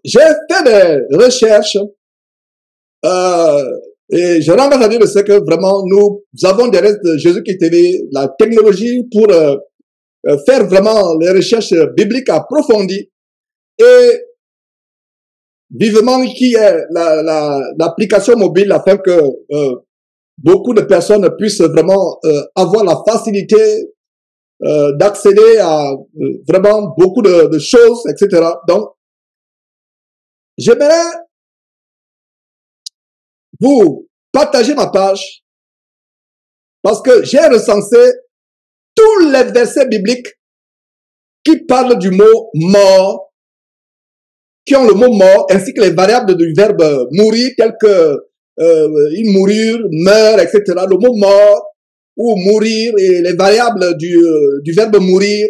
j'ai fait des recherches et je rends grâce à Dieu de ce que vraiment nous avons des restes de Jésus-Christ TV, la technologie pour faire vraiment les recherches bibliques approfondies et vivement qui est l'application mobile afin que beaucoup de personnes puissent vraiment avoir la facilité d'accéder à vraiment beaucoup de choses, etc. Donc, j'aimerais vous partager ma page parce que j'ai recensé tous les versets bibliques qui parlent du mot mort, qui ont le mot mort, ainsi que les variables du verbe mourir, tels que une mourure, meurt, etc. Le mot mort ou mourir et les variables du verbe mourir,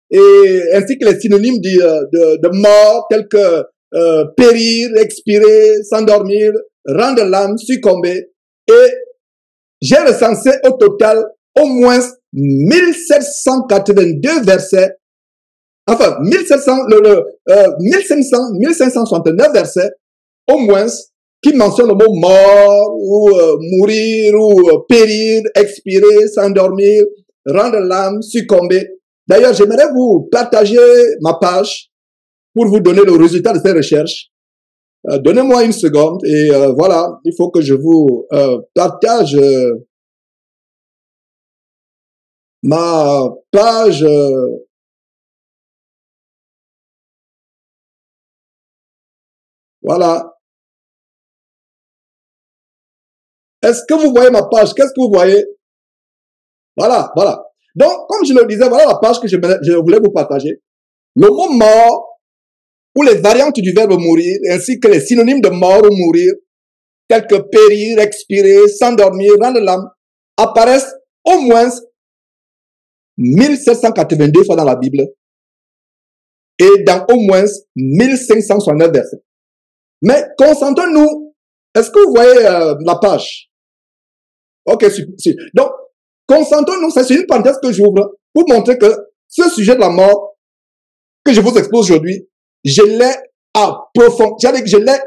et ainsi que les synonymes de mort, tels que périr, expirer, s'endormir, rendre l'âme, succomber. Et j'ai recensé au total au moins 1782 versets, enfin 1569 versets au moins, qui mentionnent le mot mort ou mourir ou périr, expirer, s'endormir, rendre l'âme, succomber. D'ailleurs, j'aimerais vous partager ma page pour vous donner le résultat de ces recherches. Donnez-moi une seconde et voilà, il faut que je vous partage ma page. Voilà. Est-ce que vous voyez ma page? Qu'est-ce que vous voyez? Voilà, voilà. Donc, comme je le disais, voilà la page que je voulais vous partager. Le mot mort, ou les variantes du verbe mourir, ainsi que les synonymes de mort ou mourir, tels que périr, expirer, s'endormir, rendre l'âme, apparaissent au moins 1782 fois dans la Bible et dans au moins 1569 versets. Mais concentrons-nous. Est-ce que vous voyez la page? Ok, super. Donc, concentrons-nous, c'est une parenthèse que j'ouvre pour montrer que ce sujet de la mort que je vous expose aujourd'hui, je l'ai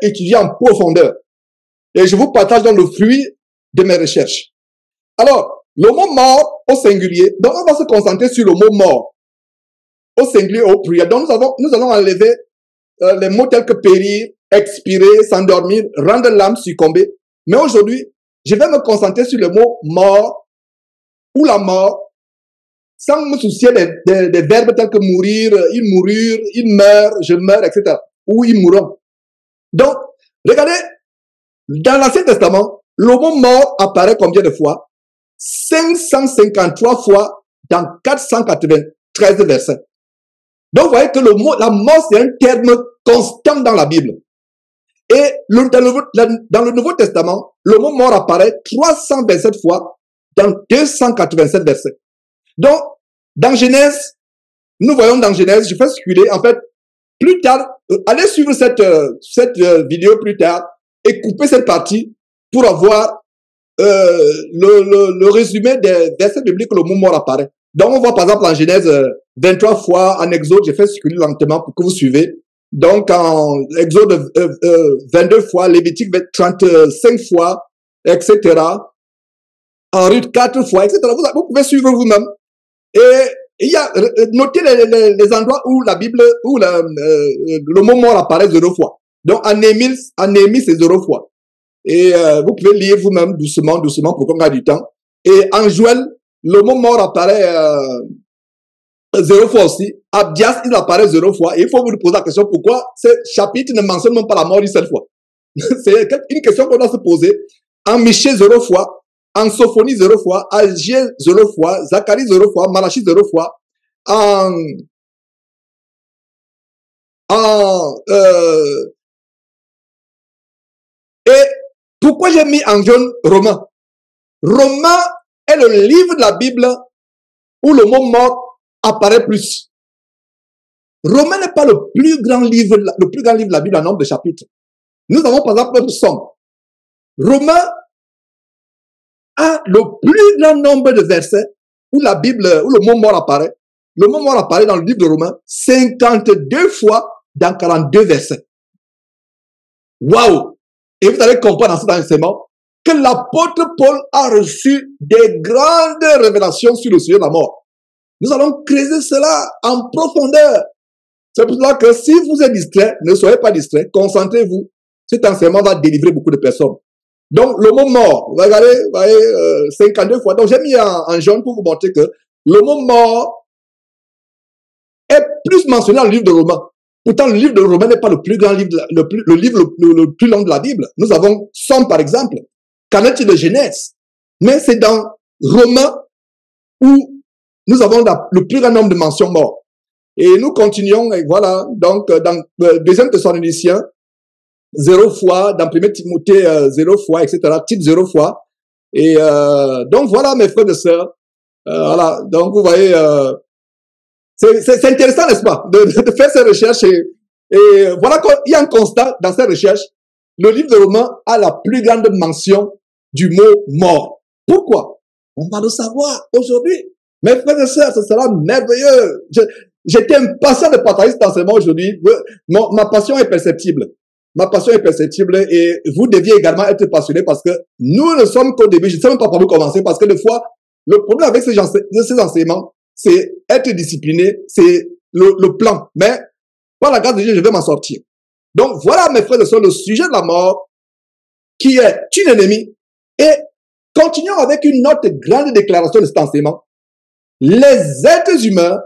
étudié en profondeur. Et je vous partage dans le fruit de mes recherches. Alors, le mot mort au singulier, donc on va se concentrer sur le mot mort au singulier au pluriel. Donc nous allons enlever les mots tels que périr, expirer, s'endormir, rendre l'âme, succomber. Mais aujourd'hui, je vais me concentrer sur le mot mort ou la mort, sans me soucier des verbes tels que mourir, il mourut, il meurt, je meurs, etc. Ou ils mourront. Donc, regardez, dans l'Ancien Testament, le mot mort apparaît combien de fois? 553 fois dans 493 versets. Donc, vous voyez que la mort, c'est un terme constant dans la Bible. Et dans le Nouveau Testament, le mot mort apparaît 327 fois dans 287 versets. Donc, dans Genèse, nous voyons dans Genèse, je fais circuler, en fait, plus tard, allez suivre cette vidéo plus tard et couper cette partie pour avoir le résumé des versets bibliques où le mot mort apparaît. Donc, on voit par exemple en Genèse 23 fois, en Exode, j'ai fait circuler lentement pour que vous suivez. Donc, en Exode 22 fois, Lévitique 35 fois, etc. En Ruth 4 fois, etc. Vous pouvez suivre vous-même. Et il y a, notez les endroits où la Bible, où le mot mort apparaît 0 fois. Donc, en Néhémie, c'est 0 fois. Et vous pouvez lire vous-même doucement pour qu'on gagne du temps. Et en Joël, le mot mort apparaît 0 fois aussi. Abdias, il apparaît 0 fois. Et il faut vous poser la question pourquoi ce chapitre ne mentionne même pas la mort une seule fois. C'est une question qu'on doit se poser. En Michée, 0 fois. En Sophonie, 0 fois. Agé, 0 fois. Zacharie, 0 fois. Malachie, 0 fois. Et pourquoi j'ai mis en jaune Romains? Romains est le livre de la Bible où le mot mort apparaît plus. Romains n'est pas le plus grand livre de la Bible en nombre de chapitres. Nous avons par exemple le Psaume. Romains a le plus grand nombre de versets où la Bible, où le mot mort apparaît. Le mot mort apparaît dans le livre de Romains 52 fois dans 42 versets. Waouh! Et vous allez comprendre dans cet enseignement que l'apôtre Paul a reçu des grandes révélations sur le sujet de la mort. Nous allons creuser cela en profondeur. C'est pour cela que si vous êtes distrait, ne soyez pas distrait, concentrez-vous. Cet enseignement va délivrer beaucoup de personnes. Donc, le mot mort, regardez, vous voyez, 52 fois. Donc, j'ai mis en jaune pour vous montrer que le mot mort est plus mentionné dans le livre de Romains. Pourtant, le livre de Romains n'est pas le plus grand livre, le livre le plus long de la Bible. Nous avons Somme, par exemple. Qu'en est-il de Genèse? Mais c'est dans Romains où nous avons le plus grand nombre de mentions morts. Et nous continuons, et voilà. Donc, dans Deuxième Thessaloniciens, 0 fois, dans 1 Timothée, 0 fois, etc. Type 0 fois. Et donc, voilà, mes frères et sœurs. Voilà. Donc, vous voyez, c'est intéressant, n'est-ce pas, de faire ces recherches. Et voilà qu'il y a un constat dans ces recherches. Le livre de Romains a la plus grande mention du mot mort. Pourquoi? On va le savoir aujourd'hui. Mes frères et sœurs, ce sera merveilleux. J'étais impatient de partager cet enseignement aujourd'hui. Ma passion est perceptible. Ma passion est perceptible et vous deviez également être passionné parce que nous ne sommes qu'au début. Je ne sais même pas par où commencer parce que des fois, le problème avec ces enseignements, c'est être discipliné, c'est le plan. Mais par la grâce de Dieu, je vais m'en sortir. Donc voilà, mes frères et sœurs, le sujet de la mort qui est une ennemie. Et continuons avec une autre grande déclaration de cet enseignement. Les êtres humains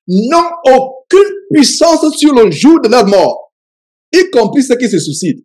n'ont aucune puissance sur le jour de leur mort, y compris ceux qui se suicident.